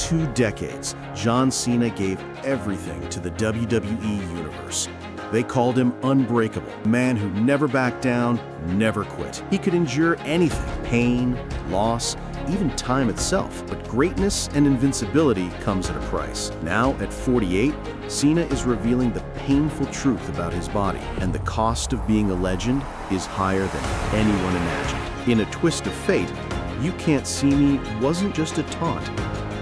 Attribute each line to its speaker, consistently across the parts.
Speaker 1: 2 decades, John Cena gave everything to the WWE Universe. They called him unbreakable, a man who never backed down, never quit. He could endure anything, pain, loss, even time itself. But greatness and invincibility comes at a price. Now, at 48, Cena is revealing the painful truth about his body, and the cost of being a legend is higher than anyone imagined. In a twist of fate, "You Can't See Me" wasn't just a taunt,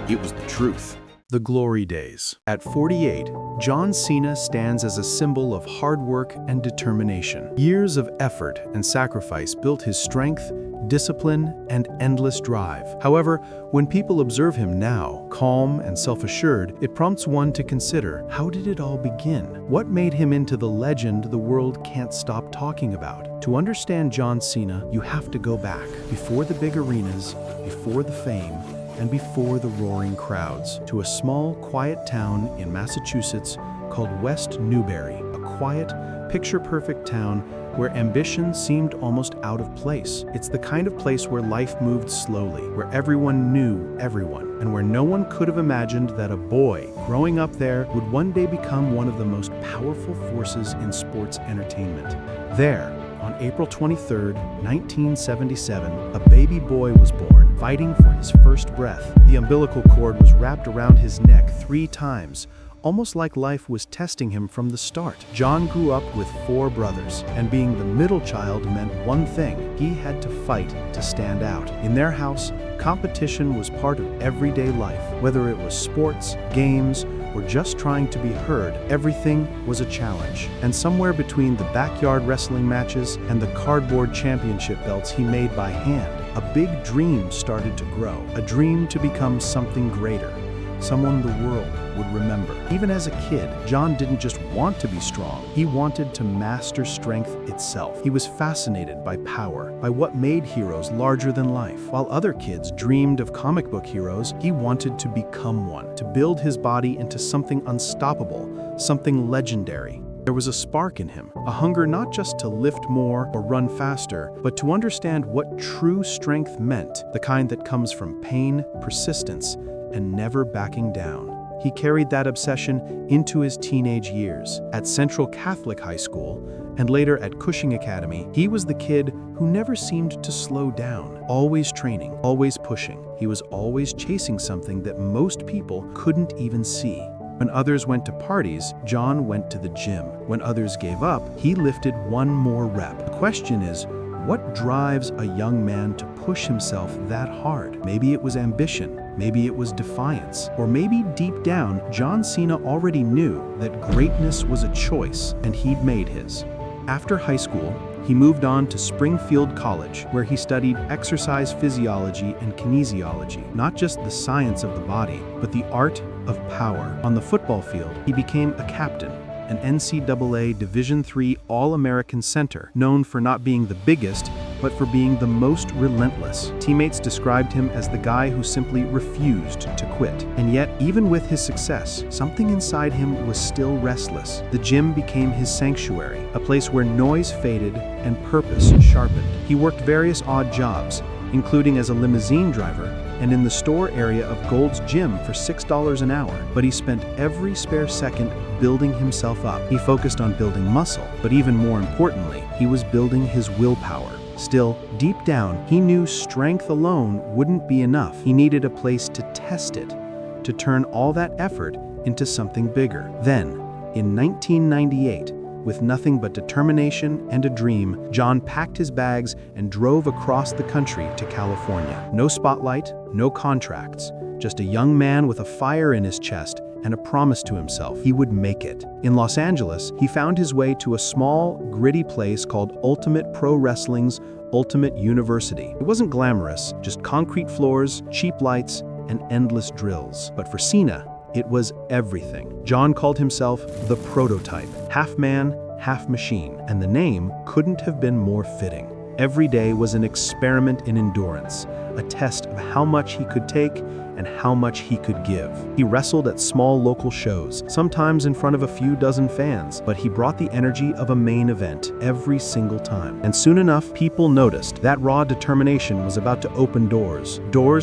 Speaker 1: it was the truth. The glory days. At 48, John Cena stands as a symbol of hard work and determination. Years of effort and sacrifice built his strength, discipline, and endless drive. However, when people observe him now, calm and self-assured, it prompts one to consider, how did it all begin? What made him into the legend the world can't stop talking about? To understand John Cena, you have to go back, before the big arenas, before the fame, and before the roaring crowds, to a small, quiet town in Massachusetts called West Newbury, a quiet, picture-perfect town where ambition seemed almost out of place. It's the kind of place where life moved slowly, where everyone knew everyone, and where no one could have imagined that a boy growing up there would one day become one of the most powerful forces in sports entertainment. There, on April 23, 1977, a baby boy was born, fighting for his first breath. The umbilical cord was wrapped around his neck 3 times, almost like life was testing him from the start. John grew up with 4 brothers, and being the middle child meant one thing: he had to fight to stand out. In their house, competition was part of everyday life. Whether it was sports, games, or just trying to be heard, everything was a challenge. And somewhere between the backyard wrestling matches and the cardboard championship belts he made by hand, a big dream started to grow. A dream to become something greater, someone the world would remember. Even as a kid, John didn't just want to be strong, he wanted to master strength itself. He was fascinated by power, by what made heroes larger than life. While other kids dreamed of comic book heroes, he wanted to become one, to build his body into something unstoppable, something legendary. There was a spark in him, a hunger not just to lift more or run faster, but to understand what true strength meant, the kind that comes from pain, persistence, and never backing down. He carried that obsession into his teenage years. At Central Catholic High School, and later at Cushing Academy, he was the kid who never seemed to slow down. Always training, always pushing. He was always chasing something that most people couldn't even see. When others went to parties, John went to the gym. When others gave up, he lifted one more rep. The question is, what drives a young man to push himself that hard? Maybe it was ambition, maybe it was defiance, or maybe deep down, John Cena already knew that greatness was a choice and he'd made his. After high school, he moved on to Springfield College, where he studied exercise physiology and kinesiology, not just the science of the body, but the art of power. On the football field, he became a captain, an NCAA Division III All-American center, known for not being the biggest, but for being the most relentless. Teammates described him as the guy who simply refused to quit. And yet, even with his success, something inside him was still restless. The gym became his sanctuary, a place where noise faded and purpose sharpened. He worked various odd jobs, including as a limousine driver and in the store area of Gold's Gym for $6 an hour. But he spent every spare second building himself up. He focused on building muscle, but even more importantly, he was building his willpower. Still, deep down, he knew strength alone wouldn't be enough. He needed a place to test it, to turn all that effort into something bigger. Then, in 1998, with nothing but determination and a dream, John packed his bags and drove across the country to California. No spotlight, no contracts, just a young man with a fire in his chest and a promise to himself he would make it. In Los Angeles, he found his way to a small, gritty place called Ultimate Pro Wrestling's Ultimate University. It wasn't glamorous, just concrete floors, cheap lights, and endless drills. But for Cena, it was everything. John called himself the prototype, half man, half machine, and the name couldn't have been more fitting. Every day was an experiment in endurance, a test of how much he could take
Speaker 2: and how much he could give. He wrestled at small local shows, sometimes in front of a few dozen fans, but he brought the energy of a main event every single time. And soon enough, people noticed that raw determination was about to open doors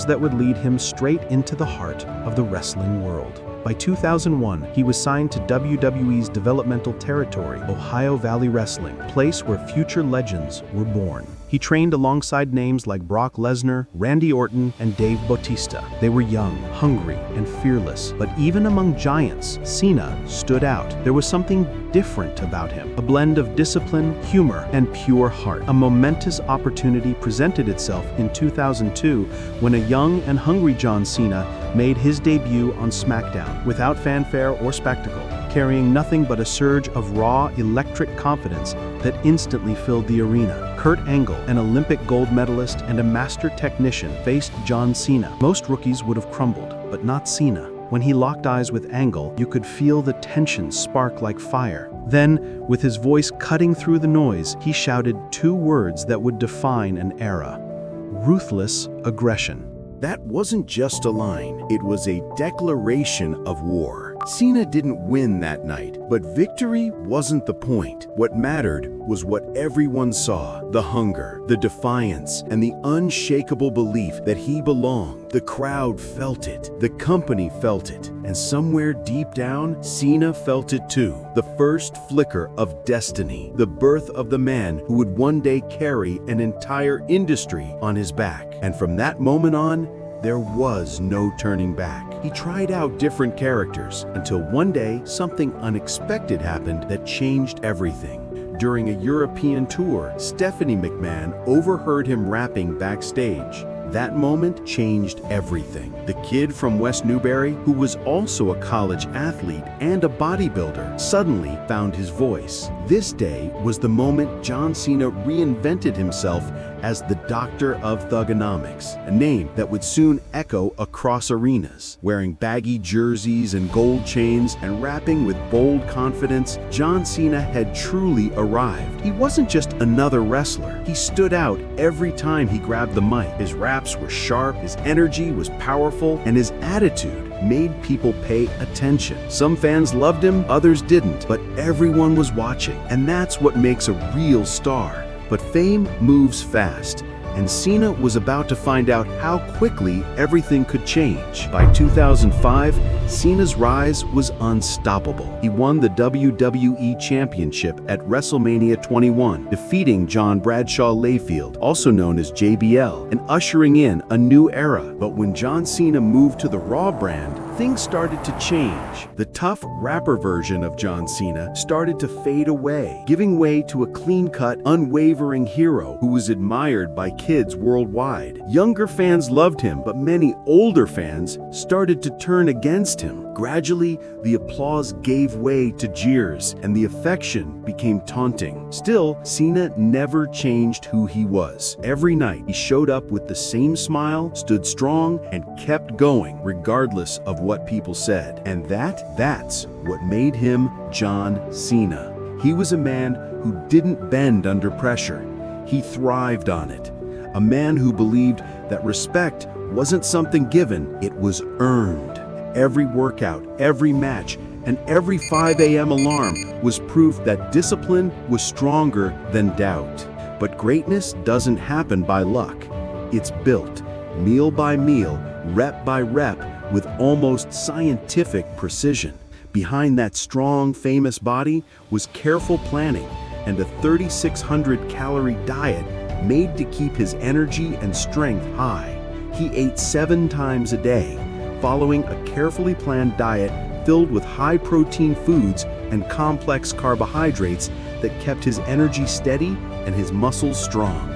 Speaker 2: that would lead him straight into the heart of the wrestling world. By 2001, he was signed to WWE's developmental territory, Ohio Valley Wrestling, a place where future legends were born. He trained alongside names like Brock Lesnar, Randy Orton, and Dave Bautista. They were young, hungry, and fearless, but even among giants, Cena stood out. There was something different about him, a blend of discipline, humor, and pure heart. A momentous opportunity presented itself in 2002 when a young and hungry John Cena made his debut on SmackDown without fanfare or spectacle, carrying nothing but a surge of raw, electric confidence that instantly filled the arena. Kurt Angle, an Olympic gold medalist and a master technician, faced John Cena. Most rookies would have crumbled, but not Cena. When he locked eyes with Angle, you could feel the tension spark like fire. Then, with his voice cutting through the noise, he shouted two words that would define an era: ruthless aggression.
Speaker 1: That wasn't just a line, it was a declaration of war. Cena didn't win that night, but victory wasn't the point. What mattered was what everyone saw: the hunger, the defiance, and the unshakable belief that he belonged. The crowd felt it, the company felt it, and somewhere deep down, Cena felt it too. The first flicker of destiny, the birth of the man who would one day carry an entire industry on his back. And from that moment on, there was no turning back. He tried out different characters until one day something unexpected happened that changed everything. During a European tour, Stephanie McMahon overheard him rapping backstage. That moment changed everything. The kid from West Newbury, who was also a college athlete and a bodybuilder, suddenly found his voice. This day was the moment John Cena reinvented himself as the Doctor of Thugonomics, a name that would soon echo across arenas. Wearing baggy jerseys and gold chains and rapping with bold confidence, John Cena had truly arrived. He wasn't just another wrestler. He stood out every time he grabbed the mic. His raps were sharp, his energy was powerful, and his attitude made people pay attention. Some fans loved him, others didn't, but everyone was watching, and that's what makes a real star. But fame moves fast, and Cena was about to find out how quickly everything could change. By 2005, Cena's rise was unstoppable. He won the WWE Championship at WrestleMania 21, defeating John Bradshaw Layfield, also known as JBL, and ushering in a new era. But when John Cena moved to the Raw brand, things started to change. The tough rapper version of John Cena started to fade away, giving way to a clean-cut, unwavering hero who was admired by kids worldwide. Younger fans loved him, but many older fans started to turn against him. Gradually, the applause gave way to jeers, and the affection became taunting. Still, Cena never changed who he was. Every night, he showed up with the same smile, stood strong, and kept going, regardless of what people said. And that's what made him John Cena. He was a man who didn't bend under pressure. He thrived on it. A man who believed that respect wasn't something given, it was earned. Every workout, every match, and every 5 a.m. alarm was proof that discipline was stronger than doubt. But greatness doesn't happen by luck. It's built, meal by meal, rep by rep, with almost scientific precision. Behind that strong, famous body was careful planning and a 3,600-calorie diet made to keep his energy and strength high. He ate 7 times a day, following a carefully planned diet filled with high-protein foods and complex carbohydrates that kept his energy steady and his muscles strong.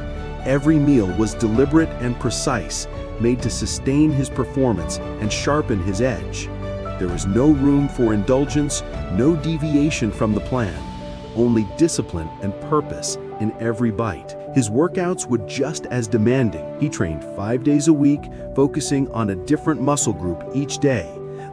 Speaker 1: Every meal was deliberate and precise, made to sustain his performance and sharpen his edge. There was no room for indulgence, no deviation from the plan, only discipline and purpose in every bite. His workouts were just as demanding. He trained 5 days a week, focusing on a different muscle group each day,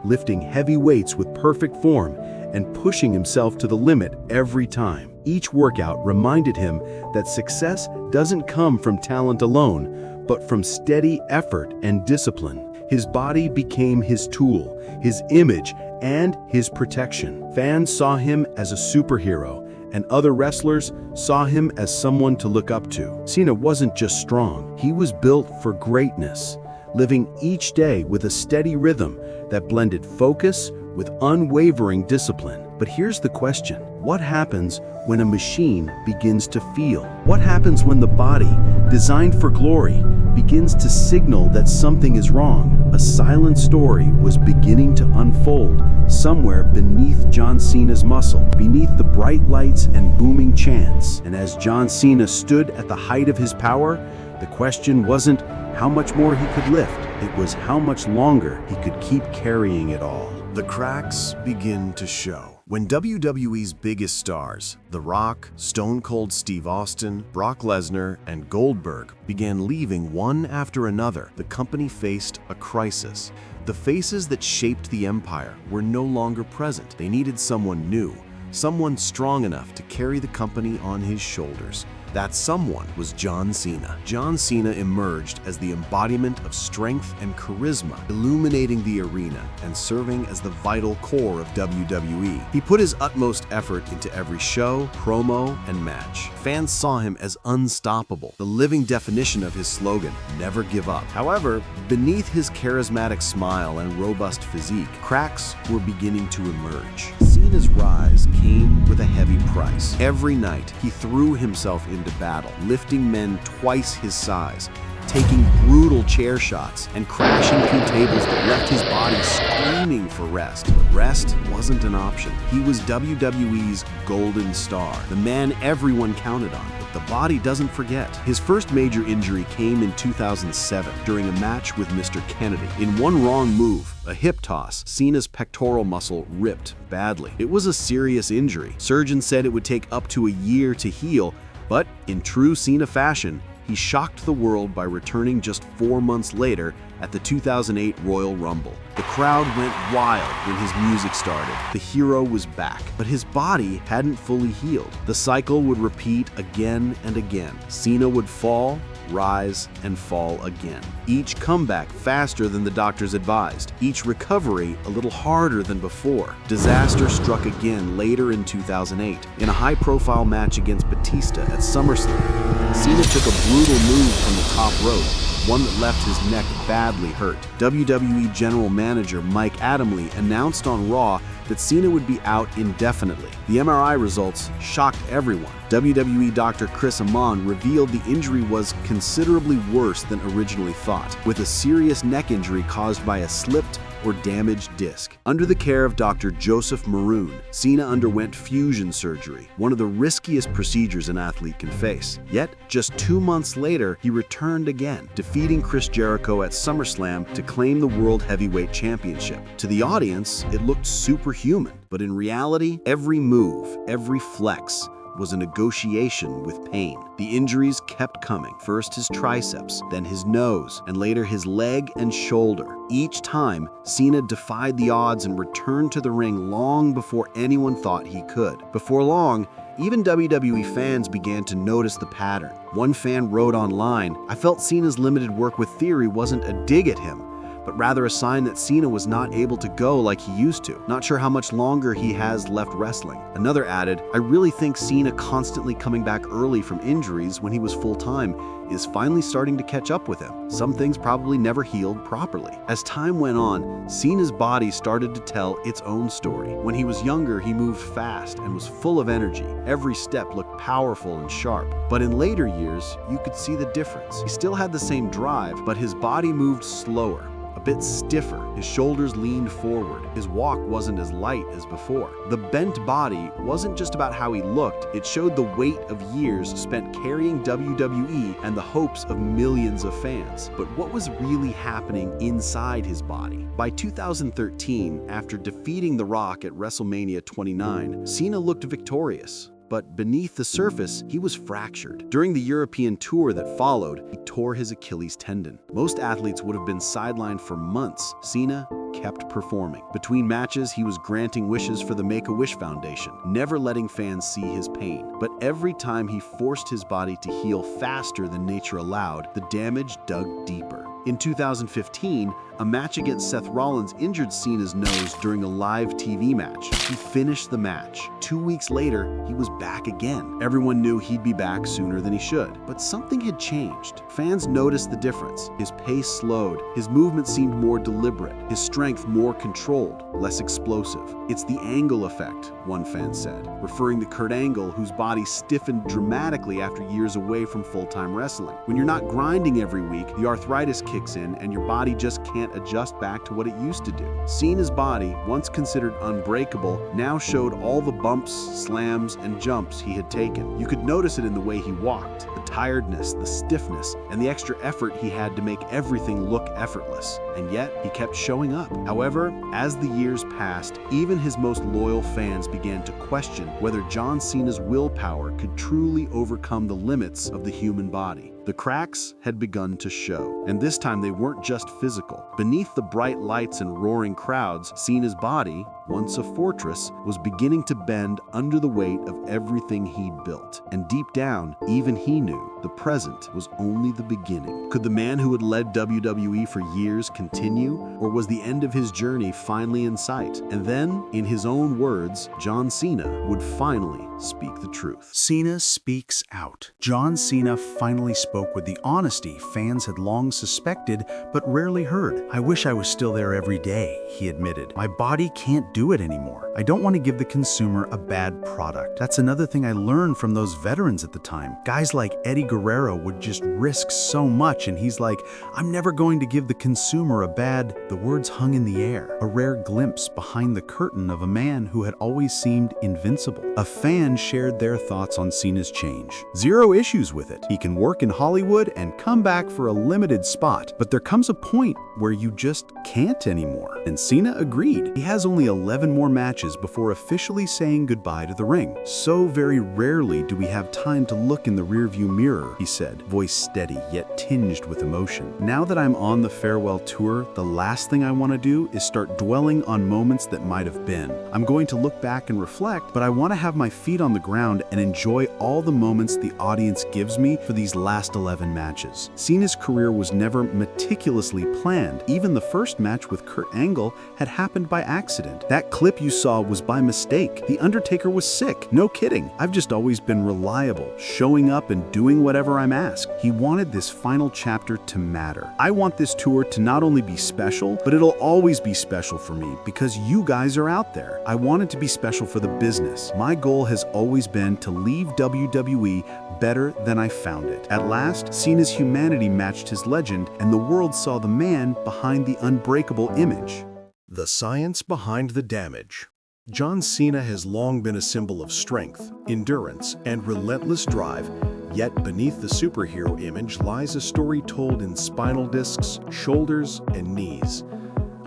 Speaker 1: lifting heavy weights with perfect form and pushing himself to the limit every time. Each workout reminded him that success doesn't come from talent alone, but from steady effort and discipline.
Speaker 2: His body became his tool, his image, and his protection. Fans saw him as a superhero, and other wrestlers saw him as someone to look up to. Cena wasn't just strong, he was built for greatness, living each day with a steady rhythm that blended focus with unwavering discipline. But here's the question: what happens when a machine begins to feel? What happens when the body, designed for glory, begins to signal that something is wrong? A silent story was beginning to unfold somewhere beneath John Cena's muscle, beneath the bright lights and booming chants. And as John Cena stood at the height of his power, the question wasn't how much more he could lift, it was how much longer he could keep carrying it all.
Speaker 1: The cracks begin to show. When WWE's biggest stars, The Rock, Stone Cold Steve Austin, Brock Lesnar, and Goldberg, began leaving one after another, the company faced a crisis. The faces that shaped the empire were no longer present. They needed someone new, someone strong enough to carry the company on his shoulders. That someone was John Cena. John Cena emerged as the embodiment of strength and charisma, illuminating the arena and serving as the vital core of WWE. He put his utmost effort into every show, promo, and match. Fans saw him as unstoppable, the living definition of his slogan, "Never give up." However, beneath his charismatic smile and robust physique, cracks were beginning to emerge. Cena's rise came with a heavy price. Every night, he threw himself into battle, lifting men twice his size, taking brutal chair shots, and crashing through tables that left his body screaming for rest. But rest wasn't an option. He was WWE's golden star, the man everyone counted on. But the body doesn't forget. His first major injury came in 2007 during a match with Mr. Kennedy. In one wrong move, a hip toss, Cena's pectoral muscle ripped badly. It was a serious injury. Surgeons said it would take up to a year to heal, but in true Cena fashion, he shocked the world by returning just 4 months later at the 2008 Royal Rumble. The crowd went wild when his music started. The hero was back, but his body hadn't fully healed. The cycle would repeat again and again. Cena would fall, rise, and fall again. Each comeback faster than the doctors advised. Each recovery a little harder than before. Disaster struck again later in 2008 in a high-profile match against Batista at SummerSlam. Cena took a brutal move from the top rope, one that left his neck badly hurt. WWE General Manager Mike Adamle announced on Raw that Cena would be out indefinitely. The MRI results shocked everyone. WWE Dr. Chris Amon revealed the injury was considerably worse than originally thought, with a serious neck injury caused by a slipped or damaged disc. Under the care of Dr. Joseph Maroon, Cena underwent fusion surgery, one of the riskiest procedures an athlete can face. Yet, just 2 months later, he returned again, defeating Chris Jericho at SummerSlam to claim the World Heavyweight Championship. To the audience, it looked superhuman, but in reality, every move, every flex, was a negotiation with pain. The injuries kept coming, first his triceps, then his nose, and later his leg and shoulder. Each time, Cena defied the odds and returned to the ring long before anyone thought he could. Before long, even WWE fans began to notice the pattern. One fan wrote online, "I felt Cena's limited work with Theory wasn't a dig at him, but rather a sign that Cena was not able to go like he used to. Not sure how much longer he has left wrestling." Another added, "I really think Cena constantly coming back early from injuries when he was full-time is finally starting to catch up with him. Some things probably never healed properly." As time went on, Cena's body started to tell its own story. When he was younger, he moved fast and was full of energy. Every step looked powerful and sharp. But in later years, you could see the difference. He still had the same drive, but his body moved slower, a bit stiffer. His shoulders leaned forward. His walk wasn't as light as before. The bent body wasn't just about how he looked, it showed the weight of years spent carrying WWE and the hopes of millions of fans. But what was really happening inside his body? By 2013, after defeating The Rock at WrestleMania 29, Cena looked victorious. But beneath the surface, he was fractured. During the European tour that followed, he tore his Achilles tendon. Most athletes would have been sidelined for months. Cena kept performing. Between matches, he was granting wishes for the Make-A-Wish Foundation, never letting fans see his pain. But every time he forced his body to heal faster than nature allowed, the damage dug deeper.
Speaker 2: In 2015, a match against Seth Rollins injured Cena's nose during a live TV match. He finished the match. 2 weeks later, he was back again. Everyone knew he'd be back sooner than he should. But something had changed. Fans noticed the difference. His pace slowed. His movement seemed more deliberate. His strength more controlled, less explosive. "It's the Angle effect," one fan said, referring to Kurt Angle, whose body stiffened dramatically after years away from full-time wrestling. When you're not grinding every week, the arthritis kicks in and your body just can't adjust back to what it used to do. Cena's body, once considered unbreakable, now showed all the bumps, slams, and jumps he had taken. You could notice it in the way he walked, the tiredness, the stiffness, and the extra effort he had to make everything look effortless. And yet, he kept showing up. However, as the years passed, even his most loyal fans began to question whether John Cena's willpower could truly overcome the limits of the human body. The cracks had begun to show, and this time they weren't just physical. Beneath the bright lights and roaring crowds, Cena's body, once a fortress, was beginning to bend under the weight of everything he'd built. And deep down, even he knew the present was only the beginning. Could the man who had led WWE for years continue, or was the end of his journey finally in sight? And then, in his own words, John Cena would finally speak the truth.
Speaker 3: Cena speaks out. John Cena finally spoke with the honesty fans had long suspected but rarely heard. "I wish I was still there every day," he admitted. "My body can't do it anymore. I don't want to give the consumer a bad product. That's another thing I learned from those veterans at the time. Guys like Eddie Guerrero would just risk so much, and he's like, I'm never going to give the consumer a bad..." The words hung in the air, a rare glimpse behind the curtain of a man who had always seemed invincible. A fan shared their thoughts on Cena's change. "Zero issues with it. He can work in Hollywood and come back for a limited spot, but there comes a point where you just can't anymore." And Cena agreed. He has only 11 more matches before officially saying goodbye to the ring. "So very rarely do we have time to look in the rearview mirror," he said, voice steady yet tinged with emotion. "Now that I'm on the farewell tour, the last thing I want to do is start dwelling on moments that might have been. I'm going to look back and reflect, but I want to have my feet on the ground and enjoy all the moments the audience gives me for these last 11 matches." Cena's career was never meticulously planned. Even the first match with Kurt Angle had happened by accident. That clip you saw was by mistake. The Undertaker was sick. No kidding. I've just always been reliable, showing up and doing whatever I'm asked. He wanted this final chapter to matter. "I want this tour to not only be special, but it'll always be special for me because you guys are out there. I want it to be special for the business. My goal has always been to leave WWE better than I found it." At last, Cena's humanity matched his legend, and the world saw the man behind the unbreakable image.
Speaker 1: The science behind the damage. John Cena has long been a symbol of strength, endurance, and relentless drive, yet beneath the superhero image lies a story told in spinal discs, shoulders, and knees.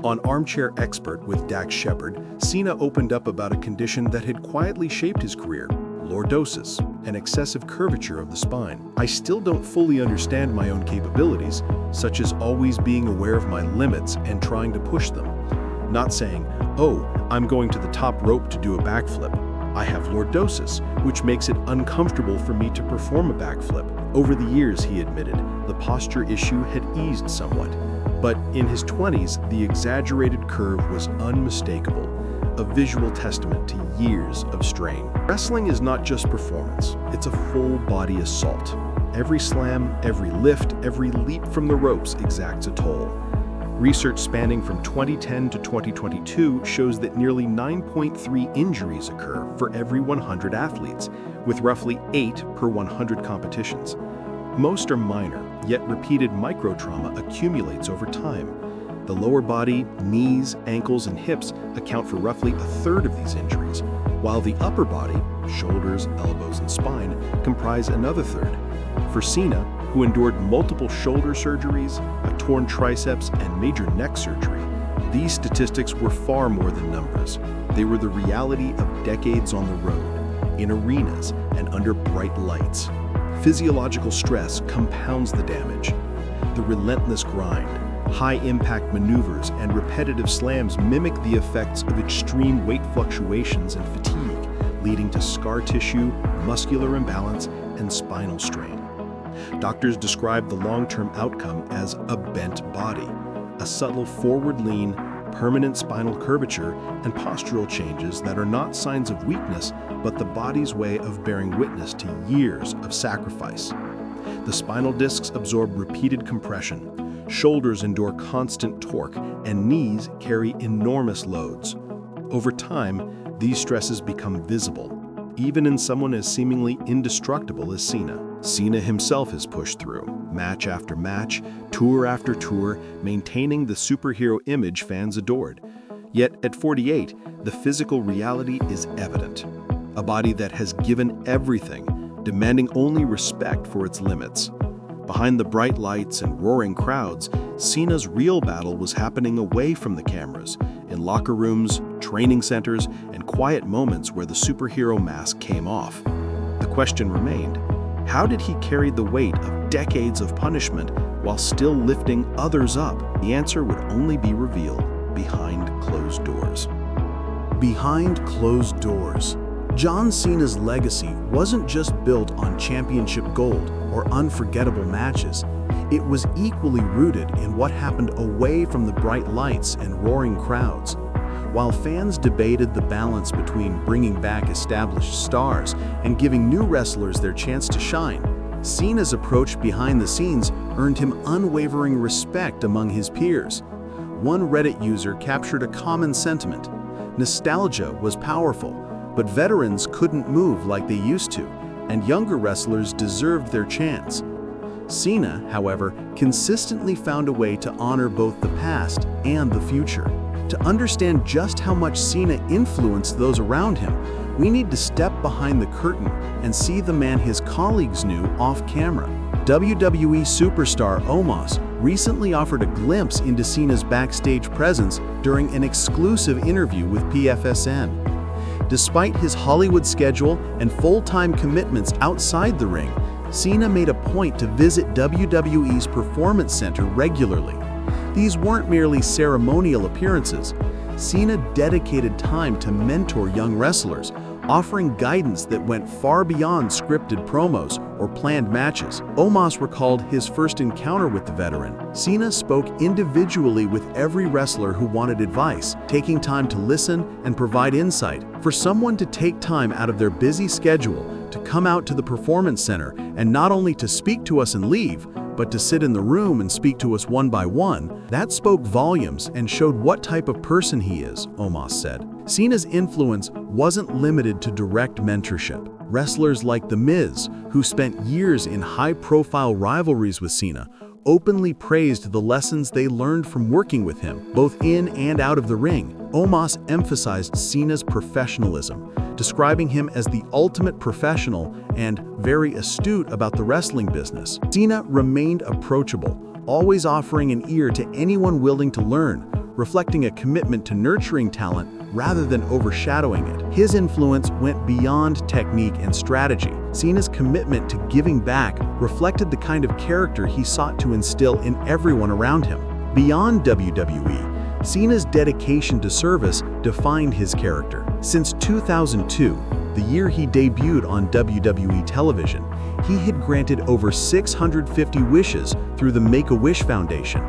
Speaker 1: On Armchair Expert with Dax Shepard, Cena opened up about a condition that had quietly shaped his career: lordosis, an excessive curvature of the spine. "I still don't fully understand my own capabilities, such as always being aware of my limits and trying to push them. Not saying, oh, I'm going to the top rope to do a backflip. I have lordosis, which makes it uncomfortable for me to perform a backflip." Over the years, he admitted, the posture issue had eased somewhat. But in his 20s, the exaggerated curve was unmistakable, a visual testament to years of strain. Wrestling is not just performance, it's a full-body assault. Every slam, every lift, every leap from the ropes exacts a toll. Research spanning from 2010 to 2022 shows that nearly 9.3 injuries occur for every 100 athletes, with roughly 8 per 100 competitions. Most are minor, yet repeated microtrauma accumulates over time. The lower body, knees, ankles, and hips account for roughly a third of these injuries, while the upper body, shoulders, elbows, and spine, comprise another third. For Cena, who endured multiple shoulder surgeries, a torn triceps, and major neck surgery, these statistics were far more than numbers. They were the reality of decades on the road, in arenas, and under bright lights. Physiological stress compounds the damage. The relentless grind, high-impact maneuvers, and repetitive slams mimic the effects of extreme weight fluctuations and fatigue, leading to scar tissue, muscular imbalance, and spinal strain.
Speaker 2: Doctors describe the long-term outcome as a bent body, a subtle forward lean, permanent spinal curvature, and postural changes that are not signs of weakness, but the body's way of bearing witness to years of sacrifice. The spinal discs absorb repeated compression, shoulders endure constant torque, and knees carry enormous loads. Over time, these stresses become visible, even in someone as seemingly indestructible as Cena. Cena himself has pushed through, match after match, tour after tour, maintaining the superhero image fans adored. Yet at 48, the physical reality is evident. A body that has given everything, demanding only respect for its limits. Behind the bright lights and roaring crowds, Cena's real battle was happening away from the cameras, in locker rooms, training centers, and quiet moments where the superhero mask came off. The question remained, how did he carry the weight of decades of punishment while still lifting others up? The answer would only be revealed behind closed doors.
Speaker 3: Behind closed doors. John Cena's legacy wasn't just built on championship gold or unforgettable matches. It was equally rooted in what happened away from the bright lights and roaring crowds. While fans debated the balance between bringing back established stars and giving new wrestlers their chance to shine, Cena's approach behind the scenes earned him unwavering respect among his peers. One Reddit user captured a common sentiment: nostalgia was powerful, but veterans couldn't move like they used to, and younger wrestlers deserved their chance. Cena, however, consistently found a way to honor both the past and the future. To understand just how much Cena influenced those around him, we need to step behind the curtain and see the man his colleagues knew off camera. WWE superstar Omos recently offered a glimpse into Cena's backstage presence during an exclusive interview with PFSN. Despite his Hollywood schedule and full-time commitments outside the ring, Cena made a point to visit WWE's Performance Center regularly. These weren't merely ceremonial appearances. Cena dedicated time to mentor young wrestlers, offering guidance that went far beyond scripted promos or planned matches. Omos recalled his first encounter with the veteran. Cena spoke individually with every wrestler who wanted advice, taking time to listen and provide insight. For someone to take time out of their busy schedule to come out to the Performance Center and not only to speak to us and leave, but to sit in the room and speak to us one by one, that spoke volumes and showed what type of person he is, Omos said. Cena's influence wasn't limited to direct mentorship. Wrestlers like The Miz, who spent years in high-profile rivalries with Cena, openly praised the lessons they learned from working with him, both in and out of the ring. Omos emphasized Cena's professionalism, describing him as the ultimate professional and very astute about the wrestling business. Cena remained approachable, always offering an ear to anyone willing to learn, reflecting a commitment to nurturing talent rather than overshadowing it. His influence went beyond technique and strategy. Cena's commitment to giving back reflected the kind of character he sought to instill in everyone around him. Beyond WWE, Cena's dedication to service defined his character. Since 2002, the year he debuted on WWE television, he had granted over 650 wishes through the Make-A-Wish Foundation,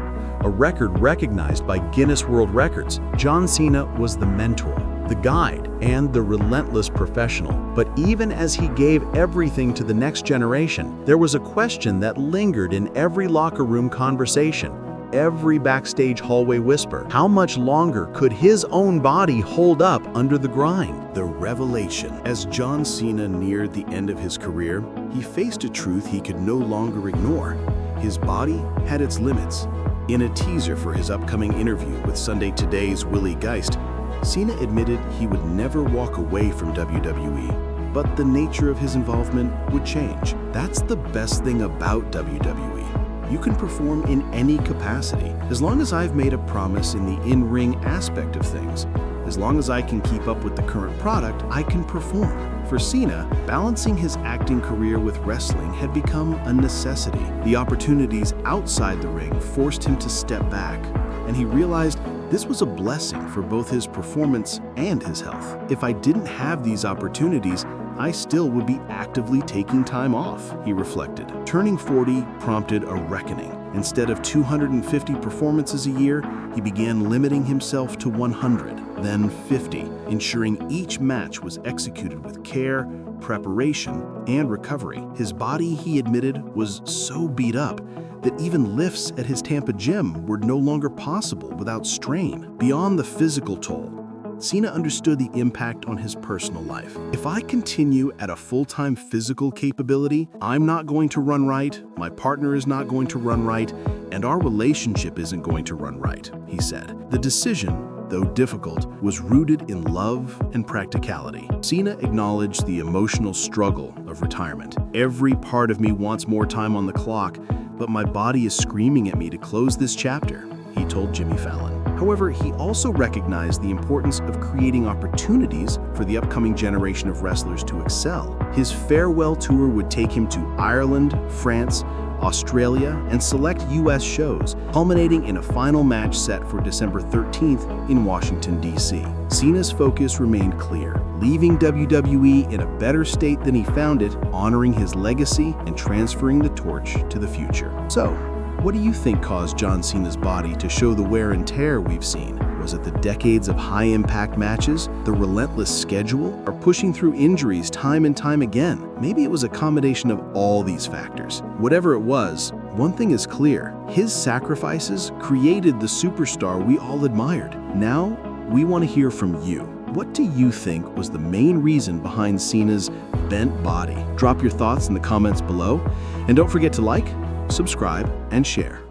Speaker 3: a record recognized by Guinness World Records. John Cena was the mentor, the guide, and the relentless professional. But even as he gave everything to the next generation, there was a question that lingered in every locker room conversation, every backstage hallway whisper. How much longer could his own body hold up under the grind?
Speaker 1: The revelation. As John Cena neared the end of his career, he faced a truth he could no longer ignore. His body had its limits. In a teaser for his upcoming interview with Sunday Today's Willie Geist, Cena admitted he would never walk away from WWE, but the nature of his involvement would change. That's the best thing about WWE. You can perform in any capacity, as long as I've made a promise in the in-ring aspect of things. As long as I can keep up with the current product, I can perform. For Cena, balancing his acting career with wrestling had become a necessity. The opportunities outside the ring forced him to step back, and he realized this was a blessing for both his performance and his health. If I didn't have these opportunities, I still would be actively taking time off, he reflected. Turning 40 prompted a reckoning. Instead of 250 performances a year, he began limiting himself to 100, then 50, ensuring each match was executed with care, preparation, and recovery. His body, he admitted, was so beat up that even lifts at his Tampa gym were no longer possible without strain. Beyond the physical toll, Cena understood the impact on his personal life. If I continue at a full-time physical capability, I'm not going to run right, my partner is not going to run right, and our relationship isn't going to run right, he said. The decision, though difficult, was rooted in love and practicality. Cena acknowledged the emotional struggle of retirement. Every part of me wants more time on the clock, but my body is screaming at me to close this chapter, he told Jimmy Fallon. However, he also recognized the importance of creating opportunities for the upcoming generation of wrestlers to excel. His farewell tour would take him to Ireland, France, Australia, and select U.S. shows, culminating in a final match set for December 13th in Washington, D.C. Cena's focus remained clear, leaving WWE in a better state than he found it, honoring his legacy and transferring the torch to the future. So, what do you think caused John Cena's body to show the wear and tear we've seen? Was it the decades of high-impact matches, the relentless schedule, or pushing through injuries time and time again? Maybe it was a combination of all these factors. Whatever it was, one thing is clear: his sacrifices created the superstar we all admired. Now, we want to hear from you. What do you think was the main reason behind Cena's bent body? Drop your thoughts in the comments below, and don't forget to like, subscribe, and share.